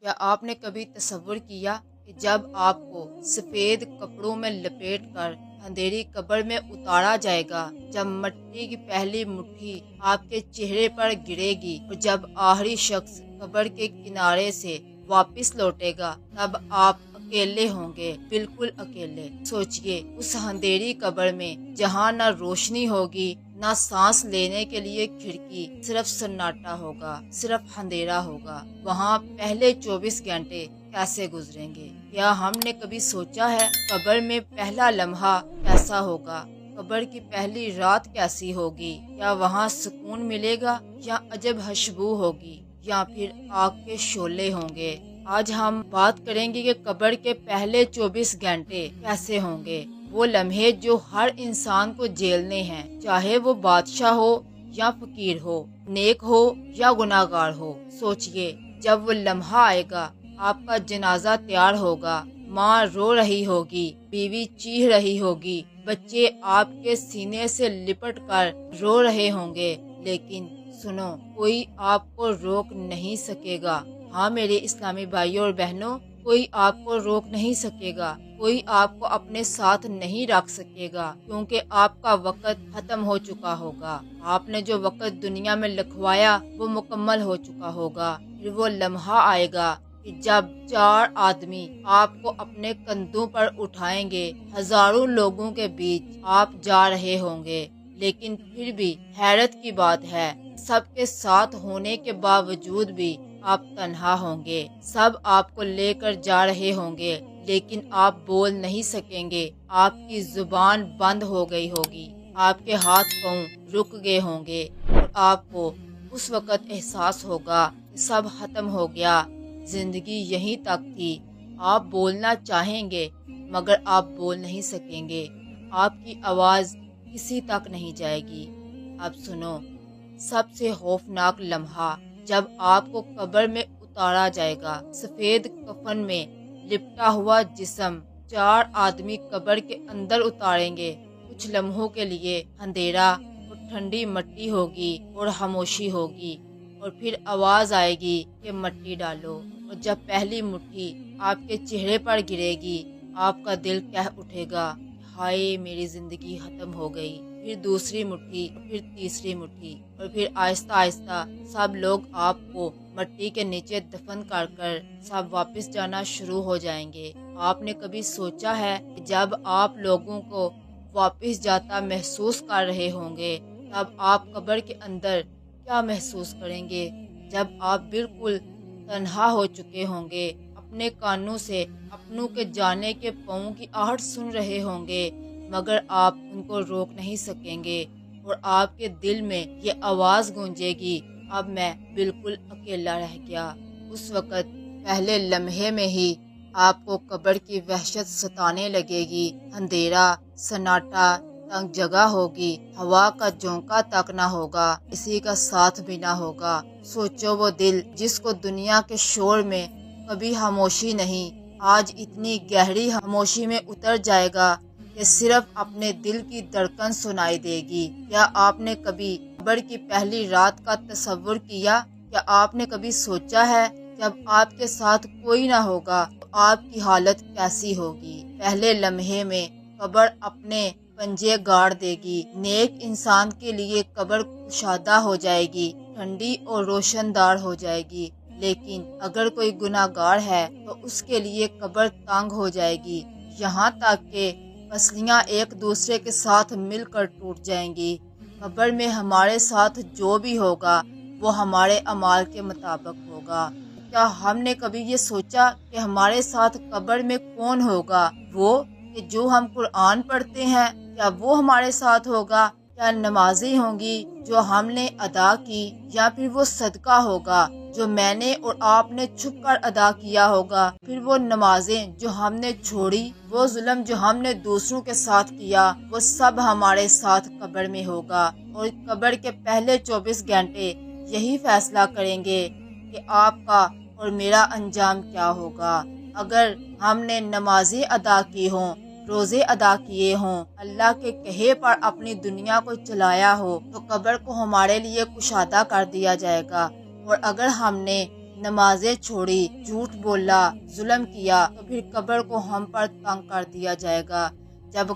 کیا آپ نے کبھی تصور کیا کہ جب آپ کو سفید کپڑوں میں لپیٹ کر اندھیری قبر میں اتارا جائے گا، جب مٹی کی پہلی مٹھی آپ کے چہرے پر گرے گی اور جب آخری شخص قبر کے کنارے سے واپس لوٹے گا، تب آپ اکیلے ہوں گے، بالکل اکیلے۔ سوچئے اس اندھیری قبر میں جہاں نہ روشنی ہوگی، نہ سانس لینے کے لیے کھڑکی، صرف سناٹا ہوگا، صرف اندھیرا ہوگا۔ وہاں پہلے 24 گھنٹے کیسے گزریں گے؟ کیا ہم نے کبھی سوچا ہے قبر میں پہلا لمحہ کیسا ہوگا؟ قبر کی پہلی رات کیسی ہوگی؟ کیا وہاں سکون ملے گا یا عجب خوشبو ہوگی یا پھر آگ کے شعلے ہوں گے؟ آج ہم بات کریں گے کہ قبر کے پہلے 24 گھنٹے کیسے ہوں گے، وہ لمحے جو ہر انسان کو جھیلنے ہیں، چاہے وہ بادشاہ ہو یا فقیر ہو، نیک ہو یا گناہ گار ہو۔ سوچئے جب وہ لمحہ آئے گا، آپ کا جنازہ تیار ہوگا، ماں رو رہی ہوگی، بیوی چیخ رہی ہوگی، بچے آپ کے سینے سے لپٹ کر رو رہے ہوں گے، لیکن سنو، کوئی آپ کو روک نہیں سکے گا۔ ہاں میرے اسلامی بھائیوں اور بہنوں، کوئی آپ کو روک نہیں سکے گا، کوئی آپ کو اپنے ساتھ نہیں رکھ سکے گا، کیونکہ آپ کا وقت ختم ہو چکا ہوگا۔ آپ نے جو وقت دنیا میں لکھوایا وہ مکمل ہو چکا ہوگا۔ پھر وہ لمحہ آئے گا کہ جب 4 آدمی آپ کو اپنے کندھوں پر اٹھائیں گے، ہزاروں لوگوں کے بیچ آپ جا رہے ہوں گے، لیکن پھر بھی حیرت کی بات ہے، سب کے ساتھ ہونے کے باوجود بھی آپ تنہا ہوں گے۔ سب آپ کو لے کر جا رہے ہوں گے، لیکن آپ بول نہیں سکیں گے، آپ کی زبان بند ہو گئی ہوگی، آپ کے ہاتھ پاؤں رک گئے ہوں گے، اور آپ کو اس وقت احساس ہوگا کہ سب ختم ہو گیا، زندگی یہیں تک تھی۔ آپ بولنا چاہیں گے مگر آپ بول نہیں سکیں گے، آپ کی آواز کسی تک نہیں جائے گی۔ اب سنو، سب سے خوفناک لمحہ جب آپ کو قبر میں اتارا جائے گا، سفید کفن میں لپٹا ہوا جسم 4 آدمی قبر کے اندر اتاریں گے۔ کچھ لمحوں کے لیے اندھیرا اور ٹھنڈی مٹی ہوگی اور خاموشی ہوگی، اور پھر آواز آئے گی کہ مٹی ڈالو، اور جب پہلی مٹھی آپ کے چہرے پر گرے گی، آپ کا دل کہہ اٹھے گا، ہائے میری زندگی ختم ہو گئی۔ پھر دوسری مٹھی، پھر تیسری مٹھی، اور پھر آہستہ آہستہ سب لوگ آپ کو مٹی کے نیچے دفن کر کر سب واپس جانا شروع ہو جائیں گے۔ آپ نے کبھی سوچا ہے کہ جب آپ لوگوں کو واپس جاتا محسوس کر رہے ہوں گے، تب آپ قبر کے اندر کیا محسوس کریں گے؟ جب آپ بالکل تنہا ہو چکے ہوں گے، اپنے کانوں سے اپنوں کے جانے کے پاؤں کی آہٹ سن رہے ہوں گے، مگر آپ ان کو روک نہیں سکیں گے، اور آپ کے دل میں یہ آواز گونجے گی، اب میں بالکل اکیلا رہ گیا۔ اس وقت پہلے لمحے میں ہی آپ کو قبر کی وحشت ستانے لگے گی، اندھیرا، سناٹا، تنگ جگہ ہوگی، ہوا کا جھونکا تک نہ ہوگا، کسی کا ساتھ بھی نہ ہوگا۔ سوچو وہ دل جس کو دنیا کے شور میں کبھی خاموشی نہیں، آج اتنی گہری خاموشی میں اتر جائے گا کہ صرف اپنے دل کی دھڑکن سنائی دے گی۔ کیا آپ نے کبھی قبر کی پہلی رات کا تصور کیا؟ کیا آپ نے کبھی سوچا ہے جب آپ کے ساتھ کوئی نہ ہوگا تو آپ کی حالت کیسی ہوگی؟ پہلے لمحے میں قبر اپنے پنجے گاڑ دے گی، نیک انسان کے لیے قبر کشادہ ہو جائے گی، ٹھنڈی اور روشن دار ہو جائے گی، لیکن اگر کوئی گناہ گار ہے تو اس کے لیے قبر تنگ ہو جائے گی، یہاں تک کہ پسلیاں ایک دوسرے کے ساتھ مل کر ٹوٹ جائیں گی۔ قبر میں ہمارے ساتھ جو بھی ہوگا وہ ہمارے اعمال کے مطابق ہوگا۔ کیا ہم نے کبھی یہ سوچا کہ ہمارے ساتھ قبر میں کون ہوگا؟ وہ کہ جو ہم قرآن پڑھتے ہیں، کیا وہ ہمارے ساتھ ہوگا؟ کیا نمازیں ہوں گی جو ہم نے ادا کی، یا پھر وہ صدقہ ہوگا جو میں نے اور آپ نے چھپ کر ادا کیا ہوگا؟ پھر وہ نمازیں جو ہم نے چھوڑی، وہ ظلم جو ہم نے دوسروں کے ساتھ کیا، وہ سب ہمارے ساتھ قبر میں ہوگا، اور قبر کے پہلے 24 گھنٹے یہی فیصلہ کریں گے کہ آپ کا اور میرا انجام کیا ہوگا۔ اگر ہم نے نمازیں ادا کی ہوں، روزے ادا کیے ہوں، اللہ کے کہے پر اپنی دنیا کو چلایا ہو، تو قبر کو ہمارے لیے کشادہ کر دیا جائے گا، اور اگر ہم نے نمازیں چھوڑی، جھوٹ بولا، ظلم کیا تو پھر قبر کو ہم پر تنگ کر دیا جائے گا۔ جب